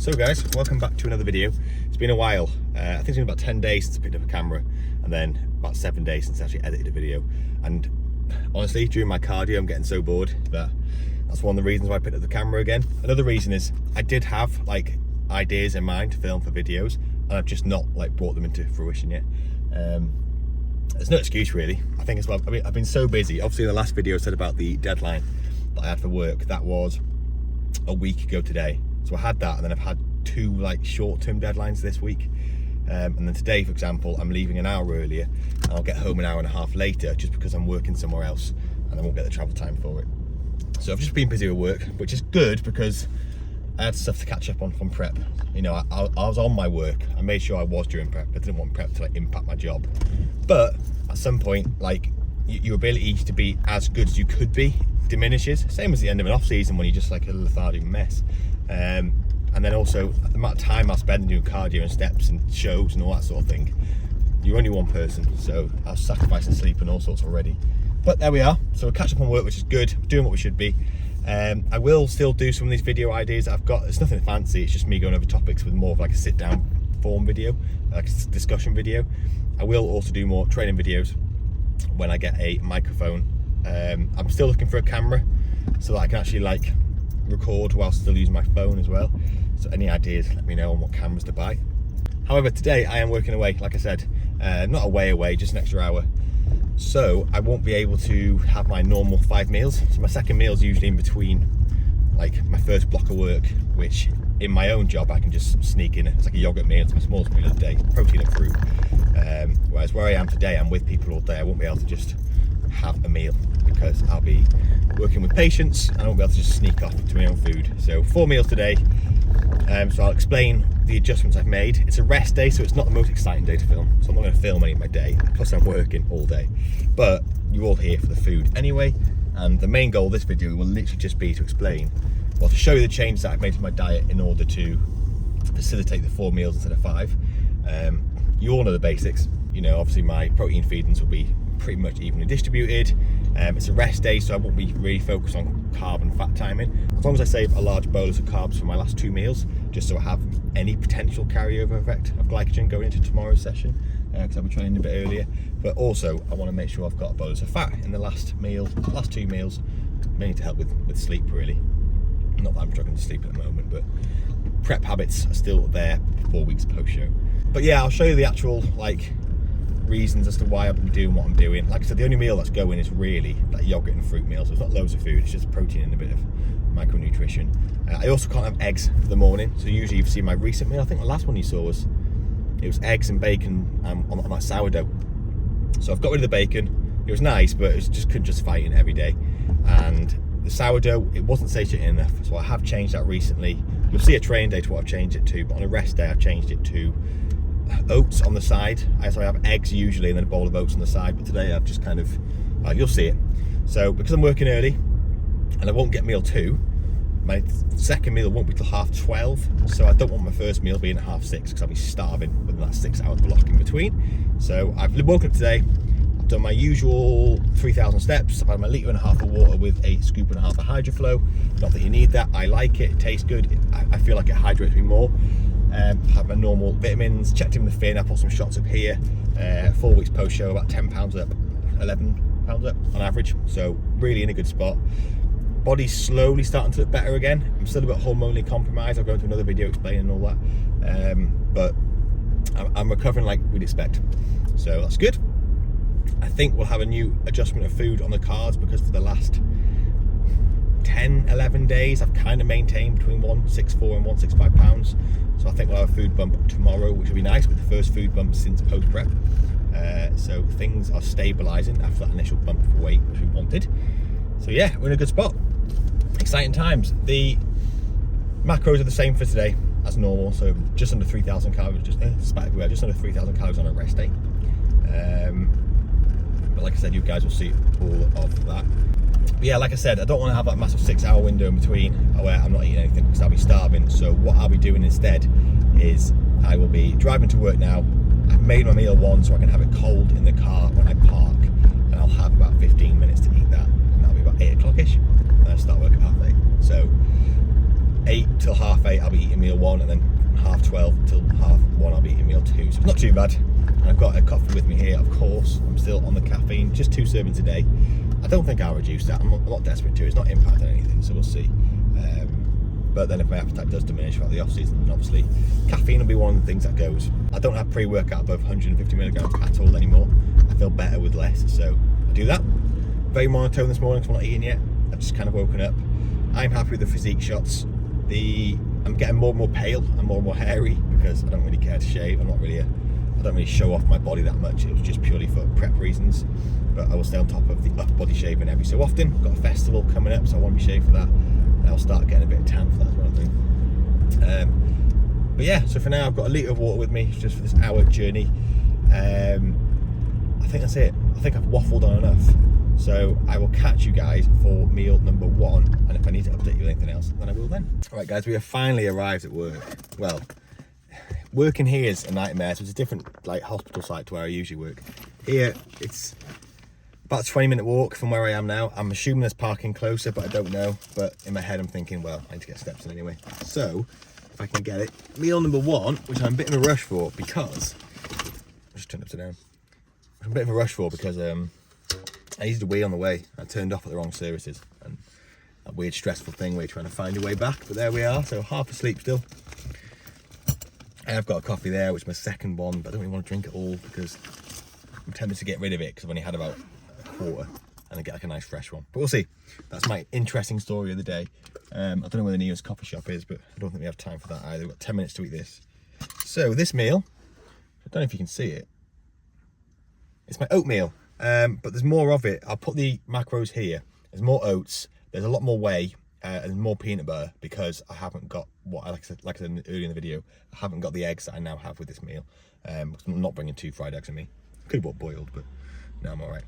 So guys, welcome back to another video. It's been a while. I think it's been about 10 days since I picked up a camera, and then about 7 days since I actually edited a video. And honestly, during my cardio, I'm getting so bored that that's one of the reasons why I picked up the camera again. Another reason is I did have like ideas in mind to film for videos, and I've just not like brought them into fruition yet. There's no excuse really. I think as well, I've been so busy. Obviously the last video I said about the deadline that I had for work, that was a week ago today. So I had that, and then I've had two like short-term deadlines this week. And then today, for example, I'm leaving an hour earlier, and I'll get home an hour and a half later just because I'm working somewhere else and I won't get the travel time for it. So I've just been busy with work, which is good because I had stuff to catch up on from prep. You know, I was on my work. I made sure I was doing prep. I didn't want prep to like impact my job. But at some point, like your ability to be as good as you could be diminishes. Same as the end of an off season when you're just like a lethargic mess. And then also the amount of time I spend doing cardio and steps and shows and all that sort of thing. You're only one person, so I was sacrificing sleep and all sorts already. But there we are. So we'll catch up on work, which is good. We're doing what we should be. I will still do some of these video ideas that I've got. It's nothing fancy. It's just me going over topics with more of like a sit-down form video, like a discussion video. I will also do more training videos when I get a microphone. I'm still looking for a camera so that I can actually like record while still using my phone as well. So any ideas, let me know on what cameras to buy. However, today I am working away, like I said, not away, just an extra hour. So I won't be able to have my normal 5 meals. So my second meal is usually in between like my first block of work, which in my own job I can just sneak in. It's like a yogurt meal. It's my smallest meal of the day, protein and fruit. Whereas where I am today, I'm with people all day. I won't be able to just have a meal because I'll be working with patients and I won't be able to just sneak off to my own food. So 4 meals today. So I'll explain the adjustments I've made. It's a rest day, so it's not the most exciting day to film. So I'm not going to film any of my day, plus I'm working all day. But you're all here for the food anyway. And the main goal of this video will literally just be to explain, well, to show you the changes that I've made to my diet in order to facilitate the 4 meals instead of 5. You all know the basics. You know, obviously my protein feedings will be pretty much evenly distributed. It's a rest day, so I won't be really focused on carb and fat timing. As long as I save a large bolus of carbs for my last 2 meals, just so I have any potential carryover effect of glycogen going into tomorrow's session, because I'll be training a bit earlier. But also, I want to make sure I've got a bolus of fat in the last 2 meals, mainly to help with sleep, really. Not that I'm struggling to sleep at the moment, but prep habits are still there 4 weeks post-show. But yeah, I'll show you the actual like reasons as to why I've been doing what I'm doing. Like I said, the only meal that's going is really that yogurt and fruit meal, so it's not loads of food, it's just protein and a bit of micronutrition. I also can't have eggs for the morning, so usually you've seen my recent meal. I think the last one you saw was eggs and bacon on that sourdough. So I've got rid of the bacon. It was nice, but it just couldn't justify eating it every day. And the sourdough, it wasn't satiating enough, so I have changed that recently. You'll see a training day to what I've changed it to, but on a rest day I've changed it to oats on the side. I have eggs usually and then a bowl of oats on the side, but today I've just kind of, you'll see it. So because I'm working early and I won't get meal 2, my second meal won't be till 12:30, so I don't want my first meal being at 6:30 because I'll be starving within that 6 hour block in between. So I've woken up today, I've done my usual 3,000 steps, I've had my 1.5 litres of water with a 1.5 scoops of HydroFlow. Not that you need that, I like it, it tastes good, I feel like it hydrates me more. Have my normal vitamins, checked in the fin, I put some shots up here. 4 weeks post show, about 10 pounds up, 11 pounds up on average, so really in a good spot. Body's slowly starting to look better again. I'm still a bit hormonally compromised. I'll go into another video explaining all that, but I'm recovering like we'd expect, so that's good. I think we'll have a new adjustment of food on the cards because for the last 10-11 days I've kind of maintained between 164 and 165 pounds, so I think we'll have a food bump tomorrow, which will be nice, with the first food bump since post prep. So things are stabilizing after that initial bump of weight which we wanted. So yeah, we're in a good spot. Exciting times. The macros are the same for today as normal, so just under 3,000 calories, just under 3,000 calories on a rest day. But like I said, you guys will see all of that. But yeah, like I said, I don't want to have that massive 6 hour window in between where I'm not eating anything because I'll be starving. So what I'll be doing instead is I will be driving to work now. I've made my meal once so I can have it cold in the car when I park, and I'll have about 15 minutes to eat that, and that'll be about 8 o'clock-ish, and I'll start work at 8:30. So 8 till half 8 I'll be eating meal 1, and then half 12 till half 1 I'll be eating meal 2. So it's not too bad. And I've got a coffee with me here, of course. I'm still on the caffeine, just 2 servings a day. I don't think I'll reduce that. I'm not desperate to. It's not impacting anything, so we'll see. But then if my appetite does diminish throughout the off season, then obviously caffeine will be one of the things that goes. I don't have pre-workout above 150 milligrams at all anymore. I feel better with less, so I do that. Very monotone this morning because I'm not eating yet. I've just kind of woken up. I'm happy with the physique shots. I'm getting more and more pale and more hairy because I don't really care to shave. I don't really show off my body that much. It was just purely for prep reasons. But I will stay on top of the upper body shaving every so often. I've got a festival coming up, so I want to be shaved for that. And I'll start getting a bit of tan for that as well, I think. But yeah, so for now I've got a litre of water with me just for this hour journey. I think that's it. I think I've waffled on enough. So I will catch you guys for meal number 1, and if I need to update you with anything else, then I will then. All right guys, we have finally arrived at work. Well, working here is a nightmare, so it's a different hospital site to where I usually work. Here, it's about a 20-minute walk from where I am now. I'm assuming there's parking closer, but I don't know. But in my head, I'm thinking, well, I need to get steps in anyway. So, if I can get it. Meal number 1, which I'm a bit in a rush for because... I'll just turn it upside down. I'm a bit of a rush for because I needed to wee on the way. I turned off at the wrong services. And that weird stressful thing where you're trying to find your way back. But there we are, so half asleep still. I've got a coffee there, which is my second one, but I don't really want to drink it all because I'm tempted to get rid of it because I've only had about a quarter and I get like a nice fresh one. But we'll see. That's my interesting story of the day. I don't know where the nearest coffee shop is, but I don't think we have time for that either. We've got 10 minutes to eat this. So this meal, I don't know if you can see it. It's my oatmeal, but there's more of it. I'll put the macros here. There's more oats. There's a lot more whey. And more peanut butter because I haven't got what, like I said earlier in the video, I haven't got the eggs that I now have with this meal. I'm not bringing 2 fried eggs with me. Could have bought boiled, but no, I'm all right.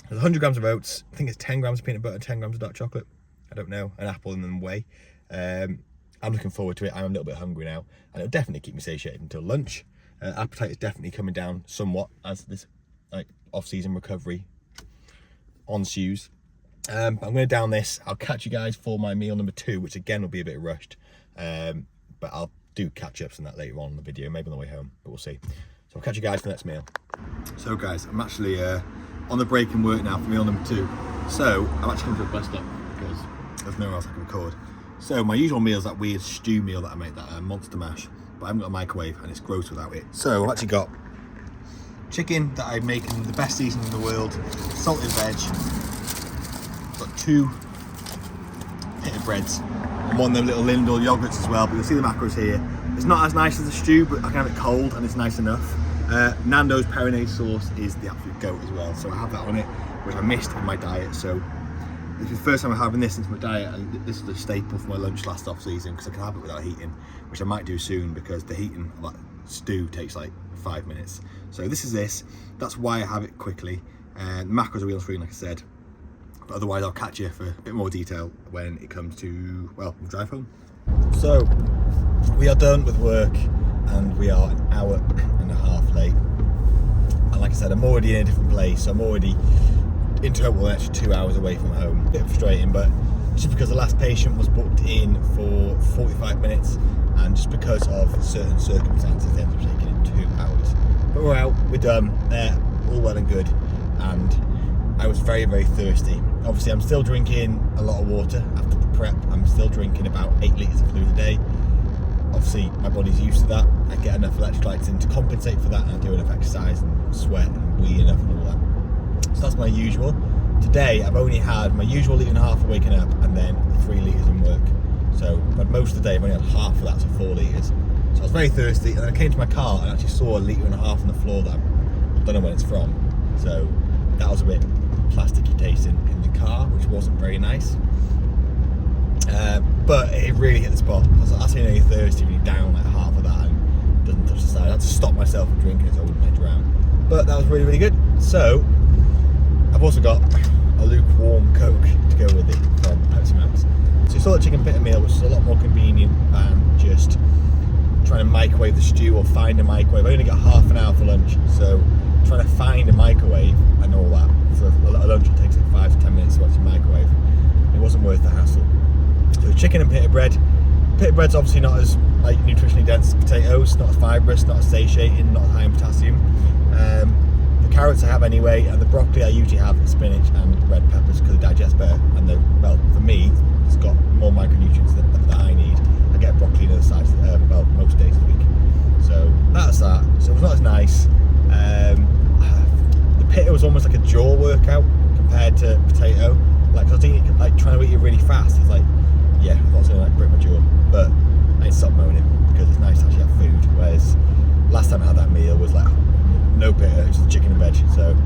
There's 100 grams of oats. I think it's 10 grams of peanut butter, 10 grams of dark chocolate. I don't know, an apple and then whey. I'm looking forward to it. I'm a little bit hungry now, and it'll definitely keep me satiated until lunch. Appetite is definitely coming down somewhat as this off-season recovery ensues. I'm going to down this. I'll catch you guys for my meal number 2, which again will be a bit rushed. But I'll do catch-ups on that later on in the video, maybe on the way home, but we'll see. So I'll catch you guys for the next meal. So guys, I'm actually on the break in work now for meal number 2. So I'm actually come to a bus stop because there's nowhere else I can record. So my usual meal is that weird stew meal that I make, that monster mash, but I haven't got a microwave and it's gross without it. So I've actually got chicken that I make in the best seasoning in the world, salted veg, got 2 pita breads and one of them little Lindor yogurts as well, but you'll see the macros here. It's not as nice as the stew, but I can have it cold and it's nice enough. Nando's Peronaise sauce is the absolute goat as well, so I have that on it, which I missed in my diet. So this is the first time I'm having this since my diet, and this is the staple for my lunch last off season because I can have it without heating, which I might do soon because the heating of that stew takes like 5 minutes. So this is this. That's why I have it quickly. And the macros are wheel screen, like I said. But otherwise, I'll catch you for a bit more detail when it comes to, well, we'll drive home. So we are done with work and we are an hour and a half late. And like I said, I'm already in a different place. I'm already in total an extra 2 hours away from home. A bit frustrating, but it's just because the last patient was booked in for 45 minutes and just because of certain circumstances, they ended up taking it 2 hours. But we're out, we're done, all well and good. And I was very, very thirsty. Obviously, I'm still drinking a lot of water after the prep. I'm still drinking about 8 litres of fluid a day. Obviously, my body's used to that. I get enough electrolytes in to compensate for that, and I do enough exercise and sweat and wee enough and all that. So that's my usual. Today, I've only had my usual 1.5 litres of waking up and then 3 litres in work. So, but most of the day, I've only had half of that, so 4 litres. So I was very thirsty, and then I came to my car and actually saw 1.5 litres on the floor that I don't know where it's from. So that was a bit plasticky tasting in the car, which wasn't very nice. But it really hit the spot. I was actually thirsty when you're down like half of that and doesn't touch the side. I had to stop myself from drinking it so I wouldn't head around. But that was really, really good. So I've also got a lukewarm Coke to go with it from Pepsi Max. So you saw the chicken pita meal, which is a lot more convenient than just trying to microwave the stew or find a microwave. I only got half an hour for lunch, so trying to find a microwave and all that for a lunch it takes like 5 to 10 minutes to watch the microwave. It wasn't worth the hassle. So chicken and pita bread, pita bread's obviously not as like nutritionally dense as potatoes, not as fibrous, not as satiating, not as high in potassium. The carrots I have anyway, and the broccoli I usually have spinach and red peppers because it digests better. And well, for me, it's got more micronutrients that I need. I get broccoli on the sides, well, most days of the week. So that's that. So it's not as nice. The pita was almost like a jaw workout compared to potato. Like I was eating, like trying to eat it really fast. It's like, yeah, I thought I was gonna like break my jaw, but I need to stop moaning because it's nice to actually have food. Whereas last time I had that meal was like no pita, it was just chicken and veg. So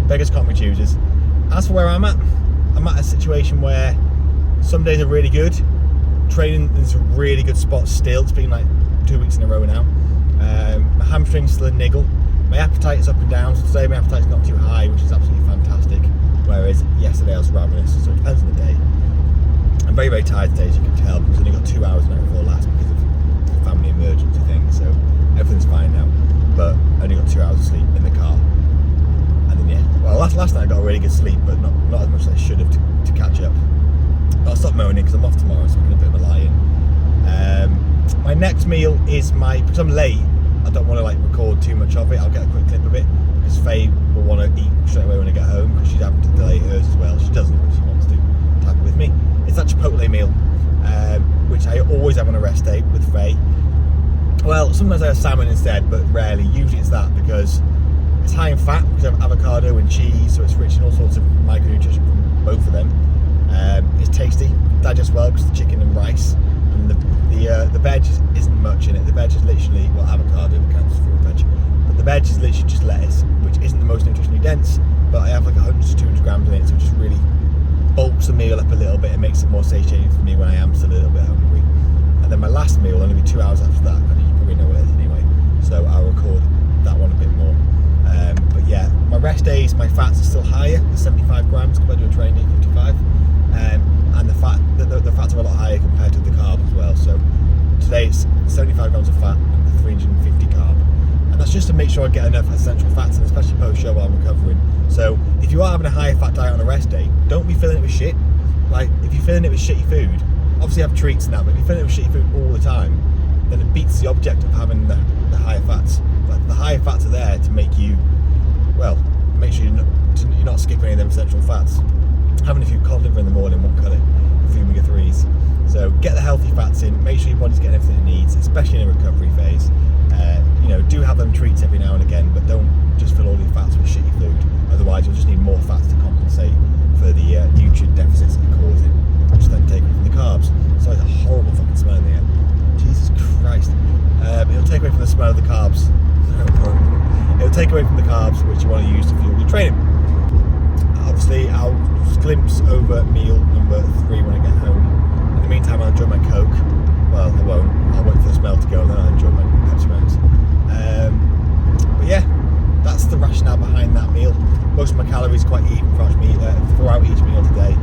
beggars can't be choosers. As for where I'm at a situation where some days are really good. Training in some really good spots still. It's been like 2 weeks in a row now. My hamstring's still a niggle. My appetite is up and down. So today my appetite's not too high, which is absolutely fantastic. Whereas yesterday I was ravenous. So it depends on the day. I'm very, very tired today, as you can tell, because I only got 2 hours night before last because of the family emergency thing. So everything's fine now. But I only got 2 hours of sleep in the car. And then yeah, well last night I got a really good sleep, but not as much as I should have to catch up. But I'll stop moaning because I'm off tomorrow, so I'm going to be a bit of a lie-in. My next meal is because I'm late, I don't want to like record too much of it. I'll get a quick clip of it because Faye will want to eat straight away when I get home because she's having to delay hers as well. She doesn't, but she wants to have it with me. It's that Chipotle meal, which I always have on a rest day with Faye. Well, sometimes I have salmon instead, but rarely. Usually it's that because it's high in fat because I have avocado and cheese, so it's rich in all sorts of micronutrients from both of them. It's tasty, digests well because the chicken and rice, and the veg isn't much in it. The veg is literally, well, avocado counts for a veg, but the veg is literally just lettuce, which isn't the most nutritionally dense, but I have like 100 to 200 grams in it, so it just really bulks the meal up a little bit. It makes it more satiating for me when I am still a little bit hungry. And then my last meal will only be 2 hours after that, and you probably know what it is anyway, so I'll record that one a bit more. But yeah, my rest days, my fats are still higher, the 75 grams compared to a training day 55. And the fats are a lot higher compared to the carb as well. So today it's 75 grams of fat and 350 carb. And that's just to make sure I get enough essential fats, and especially post-show while I'm recovering. So if you are having a higher fat diet on a rest day, don't be filling it with shit. Like if you're filling it with shitty food, obviously have treats now, but if you're filling it with shitty food all the time, then it beats the object of having the higher fats. Like the higher fats are there to make you, well, make sure you're not skipping any of them essential fats. Having a few cod liver in the morning won't cut it, a few omega-3s. So get the healthy fats in, make sure your body's getting everything it needs, especially in a recovery phase. Do have them treats every now and again, but don't just fill all your fats with shitty food. Otherwise you'll just need more fats to compensate for the nutrient deficits that you're causing, which then take away from the carbs. So it's a horrible fucking smell in the air. Jesus Christ. It'll take away from the smell of the carbs. It'll take away from the carbs which you want to use to fuel your training. Obviously, I'll glimpse over meal number 3 when I get home. In the meantime, I'll enjoy my Coke. Well, I won't. I'll wait for the smell to go and then I'll enjoy my Pepsi rounds. But yeah, that's the rationale behind that meal. Most of my calories quite even throughout each meal today.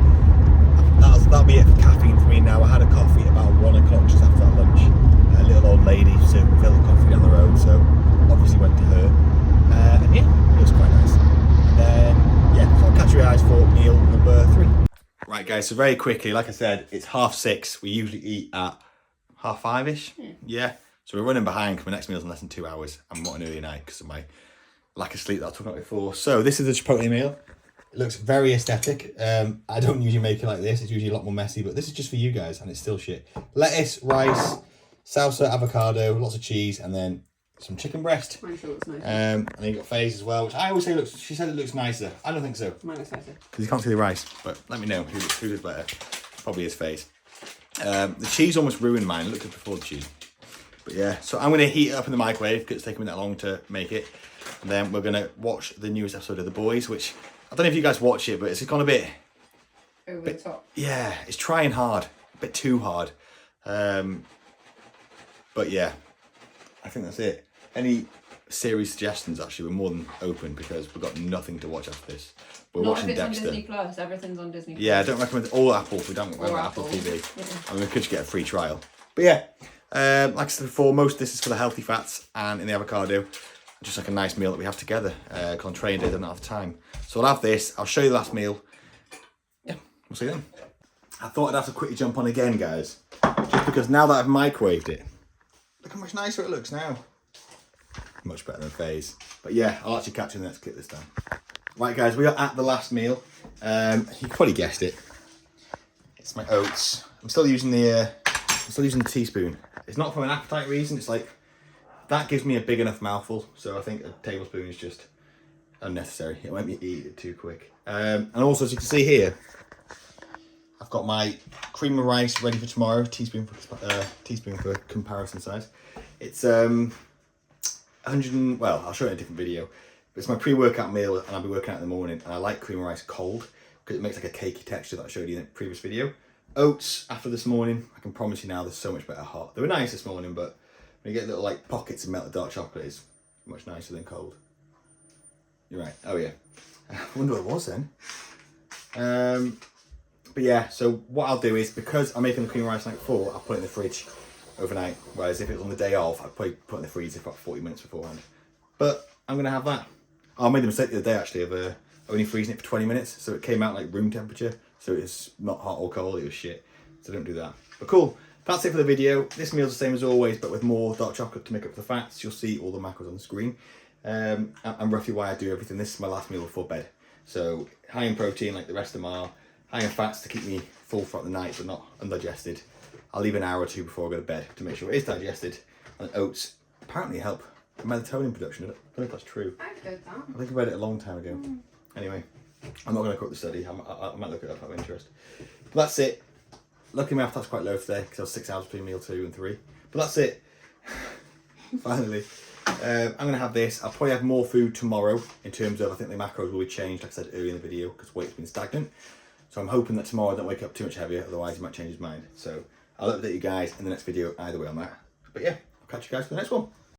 That'll be it for caffeine for me now. I had a coffee about 1 o'clock just after that lunch. A little old lady serving filtered coffee down the road, so obviously went to her. And yeah, it was quite nice. And then yeah, so I'll catch you guys for meal number 3. Right guys, so very quickly, like I said, it's 6:30. We usually eat at 5:30ish. Yeah. So we're running behind because my next meal's in less than 2 hours. I'm not an early night because of my lack of sleep that I talked about before. So this is the Chipotle meal. It looks very aesthetic. I don't usually make it like this. It's usually a lot more messy, but this is just for you guys and it's still shit. Lettuce, rice, salsa, avocado, lots of cheese, and then some chicken breast. Mine still looks nice. And then you got Faye's as well, which I always say looks, she said it looks nicer. I don't think so. Mine looks nicer. Because you can't see the rice, but let me know who does better. Probably his Faye's. The cheese almost ruined mine. It looked good before the cheese. But yeah, so I'm going to heat it up in the microwave because it's taken me that long to make it. And then we're going to watch the newest episode of The Boys, which I don't know if you guys watch it, but it's gone a bit... Over the top. Yeah, it's trying hard. A bit too hard. But yeah, I think that's it. Any series suggestions, actually, we're more than open because we've got nothing to watch after this. We're Not watching if it's Dexter. on Disney Plus. Everything's on Disney Plus. Yeah, I don't recommend all Apple. We don't recommend Apple TV. I mean, we could just get a free trial. But yeah, like I said before, most of this is for the healthy fats and in the avocado. Just like a nice meal that we have together. On training days, I don't have time. So I'll have this. I'll show you the last meal. Yeah, we'll see you then. I thought I'd have to quickly jump on again, guys. Just because now that I've microwaved it, look how much nicer it looks now. Much better than phase. But yeah, I'll actually catch you in the next clip this time. Right guys, we are at the last meal. You probably guessed it. It's my oats. I'm still using the teaspoon. It's not for an appetite reason, it's like, that gives me a big enough mouthful. So I think a tablespoon is just unnecessary. It won't be eat it too quick. And also, as you can see here, I've got my cream of rice ready for tomorrow. Teaspoon for comparison size. It's 100. Well, I'll show you in a different video. But it's my pre-workout meal, and I'll be working out in the morning. And I like cream of rice cold because it makes like a cakey texture that I showed you in the previous video. Oats after this morning, I can promise you now, they're so much better hot. They were nice this morning, but when you get little like pockets of melted dark chocolate, it's much nicer than cold. You're right. Oh yeah. I wonder what it was then. But yeah, so what I'll do is, because I'm making the cream rice night before, I'll put it in the fridge overnight. Whereas if it was on the day of, I'd probably put it in the freezer for about 40 minutes beforehand. But I'm gonna have that. I made the mistake the other day actually of only freezing it for 20 minutes, so it came out like room temperature, so it's not hot or cold, it was shit. So don't do that. But cool, that's it for the video. This meal's the same as always, but with more dark chocolate to make up for the fats. You'll see all the macros on the screen. And roughly why I do everything. This is my last meal before bed. So high in protein like the rest of them are, high in fats to keep me full throughout the night but not undigested. I'll leave an hour or two before I go to bed to make sure it is digested. And oats apparently help melatonin production. I don't know if that's true. I've heard that. I think I read it a long time ago. Anyway, I'm not going to quote the study. I might look it up out of interest. But that's it. Luckily my appetite's quite low today because I was 6 hours between meal 2 and 3. But that's it. Finally. I'm going to have this. I'll probably have more food tomorrow in terms of, I think the macros will be changed, like I said earlier in the video, because weight's been stagnant. So I'm hoping that tomorrow I don't wake up too much heavier, otherwise he might change his mind. So I'll update you guys in the next video either way on that. But yeah, I'll catch you guys for the next one.